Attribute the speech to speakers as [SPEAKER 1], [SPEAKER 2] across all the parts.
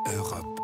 [SPEAKER 1] Europe.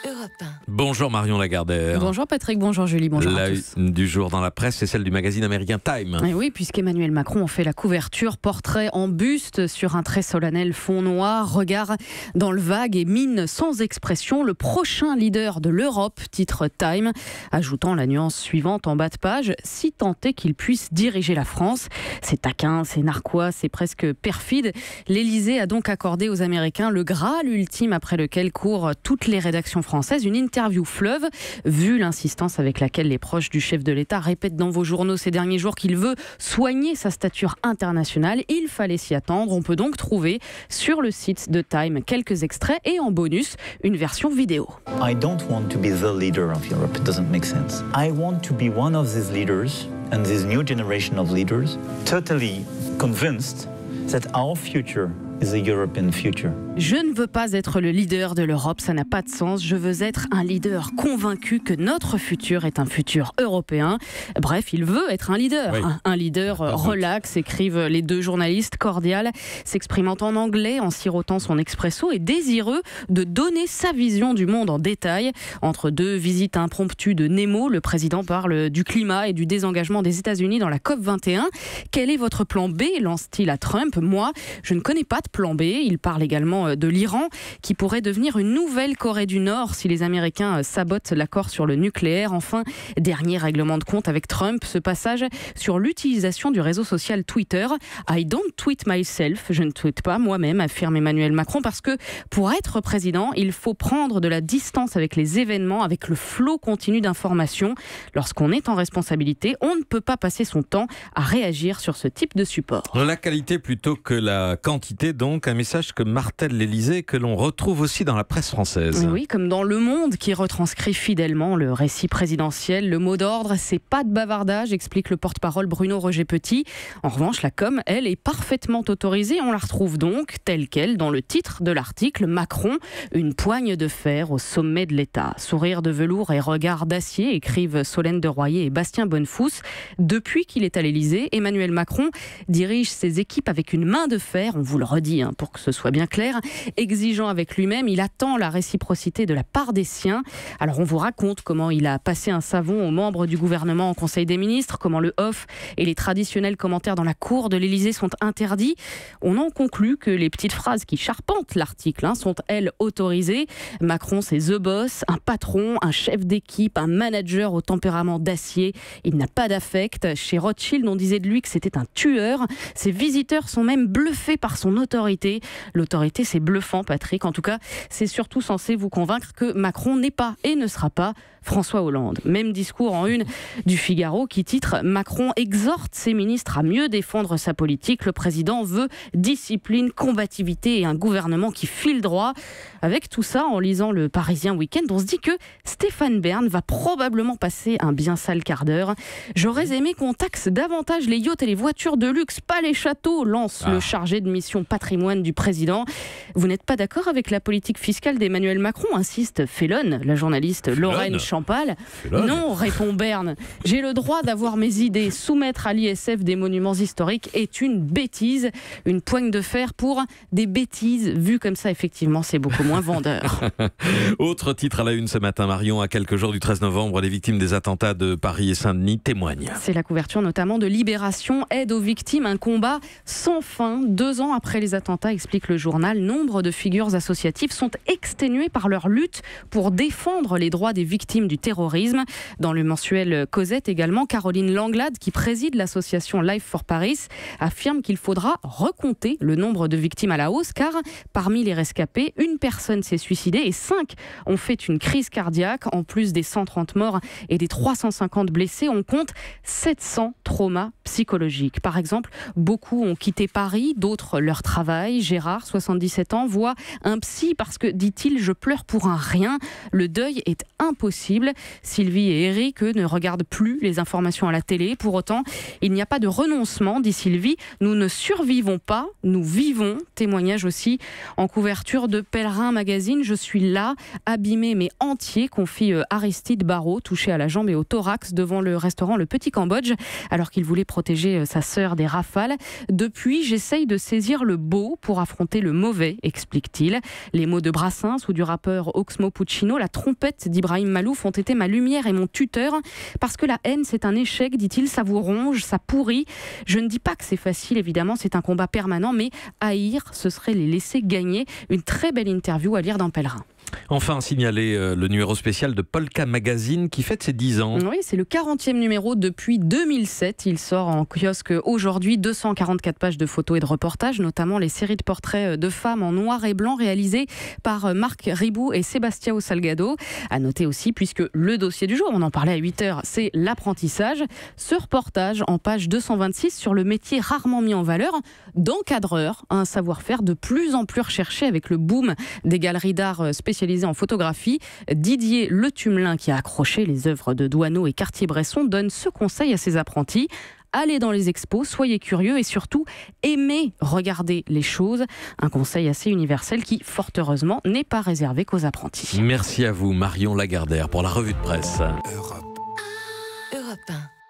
[SPEAKER 2] Europe 1.
[SPEAKER 3] Bonjour Marion Lagardère.
[SPEAKER 2] Bonjour Patrick, bonjour Julie, bonjour à tous.
[SPEAKER 3] La une du jour dans la presse, c'est celle du magazine américain Time.
[SPEAKER 2] Et oui, puisqu'Emmanuel Macron en fait la couverture, portrait en buste sur un très solennel fond noir, regard dans le vague et mine sans expression, le prochain leader de l'Europe, titre Time, ajoutant la nuance suivante en bas de page, si tant est qu'il puisse diriger la France. C'est taquin, c'est narquois, c'est presque perfide. L'Élysée a donc accordé aux Américains le Graal ultime après lequel courent toutes les rédactions françaises, une interview fleuve. Vu l'insistance avec laquelle les proches du chef de l'État répètent dans vos journaux ces derniers jours qu'il veut soigner sa stature internationale, il fallait s'y attendre. On peut donc trouver sur le site de Time quelques extraits et en bonus une version vidéo.
[SPEAKER 4] I don't want to be the leader of Europe. It doesn't make sense. I want to be one of these leaders and this new generation of leaders, totally convinced that our future is a European future.
[SPEAKER 2] Je ne veux pas être le leader de l'Europe, ça n'a pas de sens. Je veux être un leader convaincu que notre futur est un futur européen. Bref, il veut être un leader.
[SPEAKER 3] Oui.
[SPEAKER 2] Un leader relax, écrivent les deux journalistes, cordial, s'exprimant en anglais, en sirotant son expresso et désireux de donner sa vision du monde en détail. Entre deux visites impromptues de Nemo, le président parle du climat et du désengagement des États-Unis dans la COP21. Quel est votre plan B, lance-t-il à Trump? Moi, je ne connais pas de plan B. Il parle également de l'Iran, qui pourrait devenir une nouvelle Corée du Nord si les Américains sabotent l'accord sur le nucléaire. Enfin, dernier règlement de compte avec Trump, ce passage sur l'utilisation du réseau social Twitter. I don't tweet myself, je ne tweete pas moi-même, affirme Emmanuel Macron, parce que pour être président, il faut prendre de la distance avec les événements, avec le flot continu d'informations. Lorsqu'on est en responsabilité, on ne peut pas passer son temps à réagir sur ce type de support.
[SPEAKER 3] La qualité plutôt que la quantité, donc un message que martèle l'Élysée et que l'on retrouve aussi dans la presse française.
[SPEAKER 2] Oui, comme dans Le Monde qui retranscrit fidèlement le récit présidentiel. Le mot d'ordre, c'est pas de bavardage, explique le porte-parole Bruno Roger-Petit. En revanche, la com, elle, est parfaitement autorisée. On la retrouve donc telle qu'elle dans le titre de l'article. Macron, une poigne de fer au sommet de l'État. Sourire de velours et regard d'acier, écrivent Solène de Royer et Bastien Bonnefous. Depuis qu'il est à l'Élysée, Emmanuel Macron dirige ses équipes avec une main de fer, on vous le redit pour que ce soit bien clair, exigeant avec lui-même, il attend la réciprocité de la part des siens. Alors on vous raconte comment il a passé un savon aux membres du gouvernement en Conseil des ministres, comment le off et les traditionnels commentaires dans la cour de l'Élysée sont interdits. On en conclut que les petites phrases qui charpentent l'article sont elles autorisées. Macron, c'est the boss, un patron, un chef d'équipe, un manager au tempérament d'acier. Il n'a pas d'affect. Chez Rothschild, on disait de lui que c'était un tueur. Ses visiteurs sont même bluffés par son autorité. L'autorité, c'est bluffant, Patrick. En tout cas, c'est surtout censé vous convaincre que Macron n'est pas et ne sera pas François Hollande. Même discours en une du Figaro qui titre « Macron exhorte ses ministres à mieux défendre sa politique. Le président veut discipline, combativité et un gouvernement qui file droit ». Avec tout ça, en lisant le Parisien Week-end, on se dit que Stéphane Bern va probablement passer un bien sale quart d'heure. « J'aurais aimé qu'on taxe davantage les yachts et les voitures de luxe, pas les châteaux », lance le chargé de mission patrimoine du président. Vous n'êtes pas d'accord avec la politique fiscale d'Emmanuel Macron, insiste Félonne, la journaliste Lorraine Champal. Non, répond Bern. J'ai le droit d'avoir mes idées. Soumettre à l'ISF des monuments historiques est une bêtise. Une poigne de fer pour des bêtises. Vu comme ça, effectivement, c'est beaucoup moins vendeur.
[SPEAKER 3] Autre titre à la une ce matin, Marion, à quelques jours du 13 novembre, les victimes des attentats de Paris et Saint-Denis témoignent.
[SPEAKER 2] C'est la couverture notamment de Libération, aide aux victimes, un combat sans fin. 2 ans après les attentats, explique le journal, nombre de figures associatives sont exténuées par leur lutte pour défendre les droits des victimes du terrorisme. Dans le mensuel Cosette également, Caroline Langlade, qui préside l'association Life for Paris, affirme qu'il faudra recompter le nombre de victimes à la hausse, car parmi les rescapés, 1 personne s'est suicidée et 5 ont fait une crise cardiaque. En plus des 130 morts et des 350 blessés, on compte 700 traumas psychologiques. Par exemple, beaucoup ont quitté Paris, d'autres leur travail. Gérard, 77 ans, voit un psy parce que, dit-il, je pleure pour un rien. Le deuil est impossible. Sylvie et Eric, eux, ne regardent plus les informations à la télé. Pour autant, il n'y a pas de renoncement, dit Sylvie. Nous ne survivons pas, nous vivons. Témoignage aussi en couverture de Pèlerin Magazine. Je suis là, abîmé mais entier, confie Aristide Barrault, touché à la jambe et au thorax devant le restaurant Le Petit Cambodge, alors qu'il voulait protéger sa sœur des rafales. Depuis, j'essaye de saisir le beau pour affronter le mauvais, explique-t-il. Les mots de Brassens ou du rappeur Oxmo Puccino, la trompette d'Ibrahim Malouf ont été ma lumière et mon tuteur. Parce que la haine, c'est un échec, dit-il, ça vous ronge, ça pourrit. Je ne dis pas que c'est facile, évidemment, c'est un combat permanent, mais haïr, ce serait les laisser gagner. Une très belle interview à lire dans Pèlerin.
[SPEAKER 3] Enfin, signaler le numéro spécial de Polka Magazine qui fête ses 10 ans.
[SPEAKER 2] Oui, c'est le 40e numéro depuis 2007. Il sort en kiosque aujourd'hui, 244 pages de photos et de reportages, notamment les séries de portraits de femmes en noir et blanc réalisées par Marc Ribou et Sébastien Salgado. À noter aussi, puisque le dossier du jour, on en parlait à 8h, c'est l'apprentissage. Ce reportage en page 226 sur le métier rarement mis en valeur d'encadreur, un savoir-faire de plus en plus recherché avec le boom des galeries d'art spécialisées en photographie. Didier Le Tumelin, qui a accroché les œuvres de Doisneau et Cartier-Bresson, donne ce conseil à ses apprentis. Allez dans les expos, soyez curieux et surtout aimez regarder les choses. Un conseil assez universel qui, fort heureusement, n'est pas réservé qu'aux apprentis.
[SPEAKER 3] Merci à vous, Marion Lagardère, pour la revue de presse.
[SPEAKER 1] Europe 1.